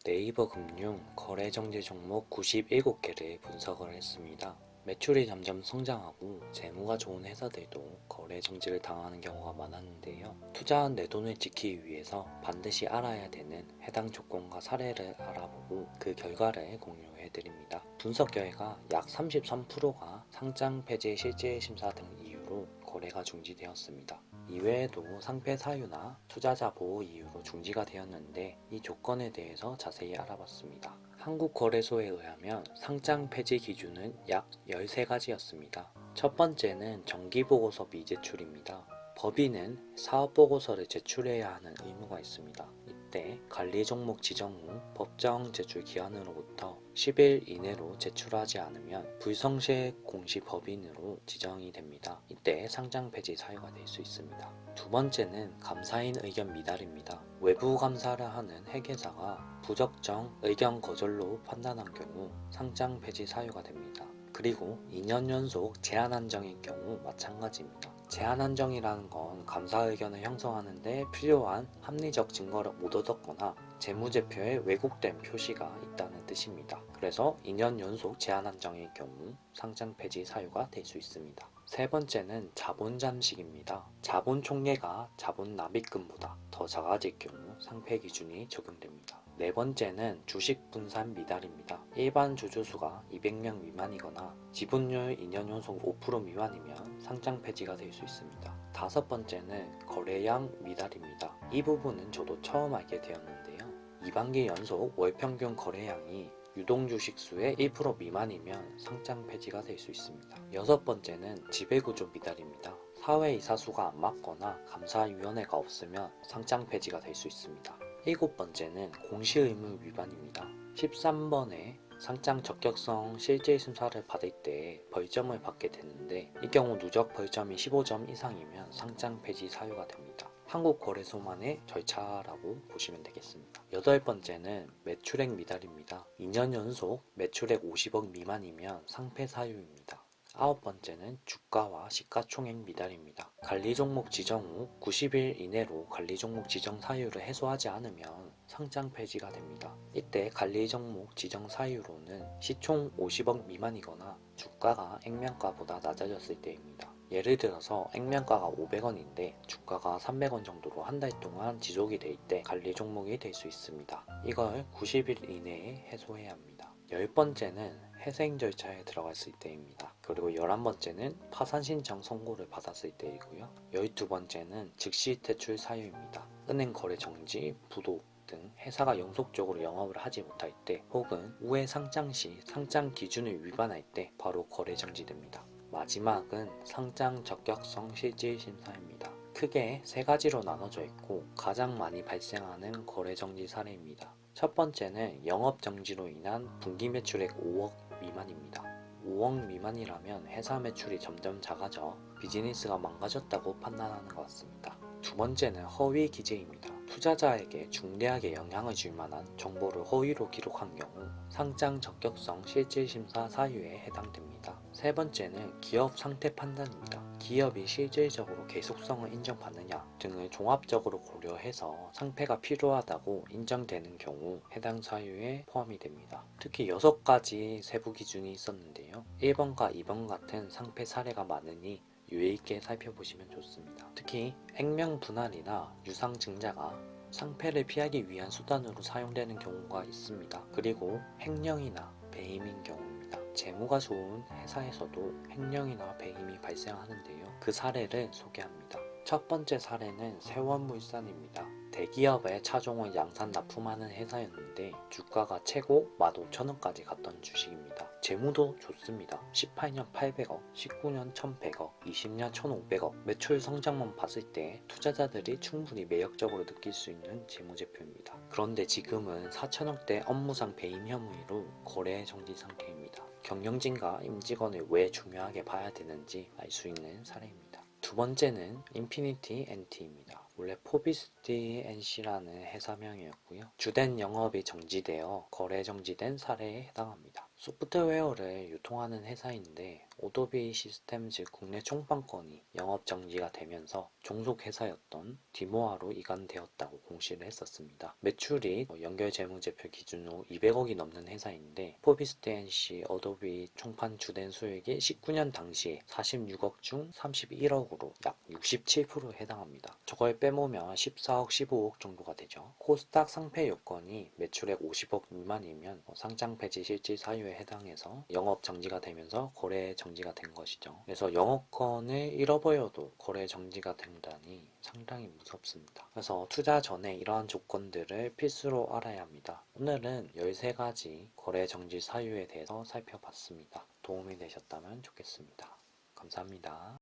네이버 금융 거래 정지 종목 97개를 분석을 했습니다. 매출이 점점 성장하고 재무가 좋은 회사들도 거래 정지를 당하는 경우가 많았는데요. 투자한 내 돈을 지키기 위해서 반드시 알아야 되는 해당 조건과 사례를 알아보고 그 결과를 공유해 드립니다. 분석 결과 약 33%가 상장 폐지 실질 심사 등 이유로 거래가 중지되었습니다. 이외에도 상패 사유나 투자자 보호 이유로 중지가 되었는데 이 조건에 대해서 자세히 알아봤습니다. 한국거래소에 의하면 상장 폐지 기준은 약 13가지였습니다. 첫 번째는 정기보고서 미제출입니다. 법인은 사업보고서를 제출해야 하는 의무가 있습니다. 이때 관리종목 지정 후 법정 제출 기한으로부터 10일 이내로 제출하지 않으면 불성실 공시법인으로 지정이 됩니다. 이때 상장 폐지 사유가 될 수 있습니다. 두 번째는 감사인 의견 미달입니다. 외부 감사를 하는 회계사가 부적정 의견 거절로 판단한 경우 상장 폐지 사유가 됩니다. 그리고 2년 연속 제한 한정일 경우 마찬가지입니다. 제한 한정이라는 건 감사 의견을 형성하는 데 필요한 합리적 증거를 못 얻었거나 재무제표에 왜곡된 표시가 있다는 뜻입니다. 그래서 2년 연속 제한 한정일 경우 상장 폐지 사유가 될 수 있습니다. 세 번째는 자본 잠식입니다. 자본 총계가 자본 납입금보다 더 작아질 경우 상폐 기준이 적용됩니다. 네 번째는 주식 분산 미달입니다. 일반 주주수가 200명 미만이거나 지분율 2년 연속 5% 미만이면 상장 폐지가 될 수 있습니다. 다섯 번째는 거래량 미달입니다. 이 부분은 저도 처음 알게 되었는데요. 2반기 연속 월평균 거래량이 유동주식수의 1% 미만이면 상장 폐지가 될 수 있습니다. 여섯 번째는 지배구조 미달입니다. 사회이사수가 안 맞거나 감사위원회가 없으면 상장 폐지가 될 수 있습니다. 일곱 번째는 공시의무 위반입니다. 13번에 상장 적격성 실질 심사를 받을 때 벌점을 받게 되는데 이 경우 누적 벌점이 15점 이상이면 상장 폐지 사유가 됩니다. 한국거래소만의 절차라고 보시면 되겠습니다. 여덟 번째는 매출액 미달입니다. 2년 연속 매출액 50억 미만이면 상폐 사유입니다. 아홉 번째는 주가와 시가총액 미달입니다. 관리종목 지정 후 90일 이내로 관리종목 지정 사유를 해소하지 않으면 상장 폐지가 됩니다. 이때 관리종목 지정 사유로는 시총 50억 미만이거나 주가가 액면가보다 낮아졌을 때입니다. 예를 들어서 액면가가 500원인데 주가가 300원 정도로 한 달 동안 지속이 될 때 관리 종목이 될 수 있습니다. 이걸 90일 이내에 해소해야 합니다. 10번째는 회생 절차에 들어갔을 때입니다. 그리고 11번째는 파산 신청 선고를 받았을 때이고요. 12번째는 즉시 퇴출 사유입니다. 은행 거래 정지, 부도 등 회사가 연속적으로 영업을 하지 못할 때 혹은 우회 상장 시 상장 기준을 위반할 때 바로 거래 정지됩니다. 마지막은 상장 적격성 실질 심사입니다. 크게 세 가지로 나눠져 있고 가장 많이 발생하는 거래 정지 사례입니다. 첫 번째는 영업 정지로 인한 분기 매출액 5억 미만입니다. 5억 미만이라면 회사 매출이 점점 작아져 비즈니스가 망가졌다고 판단하는 것 같습니다. 두 번째는 허위 기재입니다. 투자자에게 중대하게 영향을 줄 만한 정보를 허위로 기록한 경우 상장 적격성 실질심사 사유에 해당됩니다. 세 번째는 기업 상태 판단입니다. 기업이 실질적으로 계속성을 인정받느냐 등을 종합적으로 고려해서 상패가 필요하다고 인정되는 경우 해당 사유에 포함이 됩니다. 특히 6가지 세부 기준이 있었는데요. 1번과 2번 같은 상패 사례가 많으니 유의있게 살펴보시면 좋습니다. 특히 액면 분할이나 유상 증자가 상패를 피하기 위한 수단으로 사용되는 경우가 있습니다. 그리고 횡령이나 배임인 경우입니다. 재무가 좋은 회사에서도 횡령이나 배임이 발생하는데요. 그 사례를 소개합니다. 첫 번째 사례는 세원물산입니다. 대기업의 차종을 양산 납품하는 회사였는데 주가가 최고 15,000원까지 갔던 주식입니다. 재무도 좋습니다. 18년 800억, 19년 1100억, 20년 1500억 매출 성장만 봤을 때 투자자들이 충분히 매력적으로 느낄 수 있는 재무제표입니다. 그런데 지금은 4천억대 업무상 배임 혐의로 거래 정지 상태입니다. 경영진과 임직원을 왜 중요하게 봐야 되는지 알 수 있는 사례입니다. 두 번째는 인피니티 NT입니다. 원래 포비스티 NC라는 회사명이었고요. 주된 영업이 정지되어 거래 정지된 사례에 해당합니다. 소프트웨어를 유통하는 회사인데 오도비 시스템즈 국내 총판권이 영업 정지가 되면서 종속 회사였던 디모아로 이관되었다고 공시를 했었습니다. 매출이 연결 재무제표 기준으로 200억이 넘는 회사인데 포비스 NC 어도비 총판 주된 수익이 19년 당시에 46억 중 31억으로 약 67%에 해당합니다. 저걸 빼보면 14억, 15억 정도가 되죠. 코스닥 상패 요건이 매출액 50억 미만이면 상장 폐지 실질 사유에 해당해서 영업 정지가 되면서 거래 정지가 된 것이죠. 그래서 영업권을 잃어버려도 거래 정지가 된다니 상당히 무섭습니다. 그래서 투자 전에 이러한 조건들을 필수로 알아야 합니다. 오늘은 13가지 거래 정지 사유에 대해서 살펴봤습니다. 도움이 되셨다면 좋겠습니다. 감사합니다.